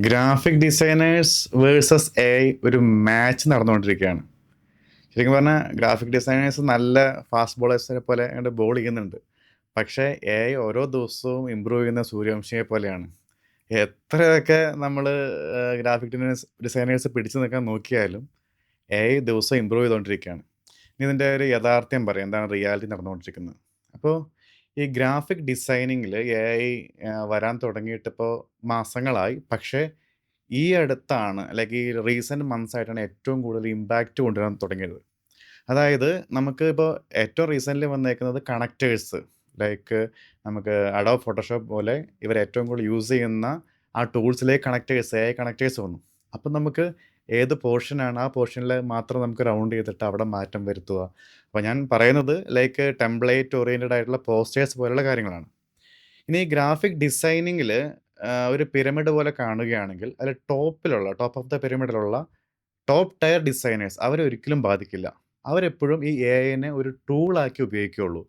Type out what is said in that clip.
Graphic designers versus A I ഒരു match നടന്നുകൊണ്ടിരിക്കുകയാണ്. ശരിക്കും പറഞ്ഞാൽ ഗ്രാഫിക് ഡിസൈനേഴ്സ് നല്ല ഫാസ്റ്റ് ബോളേഴ്സിനെ പോലെ അങ്ങോട്ട് ബോൾ ചെയ്യുന്നുണ്ട്. പക്ഷേ എ ഐ ഓരോ ദിവസവും ഇമ്പ്രൂവ് ചെയ്യുന്ന സൂര്യവംശിയെ പോലെയാണ്. എത്രയൊക്കെ നമ്മൾ ഗ്രാഫിക് ഡിസൈനേഴ്സ് പിടിച്ചു നിൽക്കാൻ നോക്കിയാലും എ ഐ ദിവസം ഇമ്പ്രൂവ് ചെയ്തുകൊണ്ടിരിക്കുകയാണ്. ഇനി ഇതിൻ്റെ ഒരു യാഥാർത്ഥ്യം പറയാം, എന്താണ് റിയാലിറ്റി നടന്നുകൊണ്ടിരിക്കുന്നത്. അപ്പോൾ ഈ ഗ്രാഫിക് ഡിസൈനിങ്ങിൽ എ ഐ വരാൻ തുടങ്ങിയിട്ടിപ്പോൾ മാസങ്ങളായി. പക്ഷേ ഈ അടുത്താണ്, അല്ലെങ്കിൽ ഈ റീസെൻറ്റ് മന്ത്സ് ആയിട്ടാണ് ഏറ്റവും കൂടുതൽ ഇമ്പാക്റ്റ് കൊണ്ടുവരാൻ തുടങ്ങിയത്. അതായത് നമുക്ക് ഇപ്പോൾ ഏറ്റവും റീസെൻ്റ്ലി വന്നേക്കുന്നത് കണക്റ്റേഴ്സ്, ലൈക്ക് നമുക്ക് അഡോബ് ഫോട്ടോഷോപ്പ് പോലെ ഇവർ ഏറ്റവും കൂടുതൽ യൂസ് ചെയ്യുന്ന ആ ടൂൾസിലേക്ക് കണക്റ്റേഴ്സ്, എ ഐ കണക്റ്റേഴ്സ് വന്നു. അപ്പം നമുക്ക് ഏത് പോർഷനാണ് ആ പോർഷനിൽ മാത്രം നമുക്ക് റൗണ്ട് ചെയ്തിട്ട് അവിടെ മാറ്റം വരുത്തുക. അപ്പോൾ ഞാൻ പറയുന്നത് ലൈക്ക് ടെംപ്ലേറ്റ് ഓറിയൻറ്റഡ് ആയിട്ടുള്ള പോസ്റ്റേഴ്സ് പോലുള്ള കാര്യങ്ങളാണ്. ഇനി ഗ്രാഫിക് ഡിസൈനിങ്ങിൽ ഒരു പിരമിഡ് പോലെ കാണുകയാണെങ്കിൽ അതിൽ ടോപ്പ് ഓഫ് ദ പിരമിഡിലുള്ള ടോപ്പ് ടയർ ഡിസൈനേഴ്സ് അവരെ ഒരിക്കലും ബാധിക്കില്ല. അവരെപ്പോഴും ഈ എ ഐനെ ഒരു ടൂളാക്കി ഉപയോഗിക്കുകയുള്ളൂ.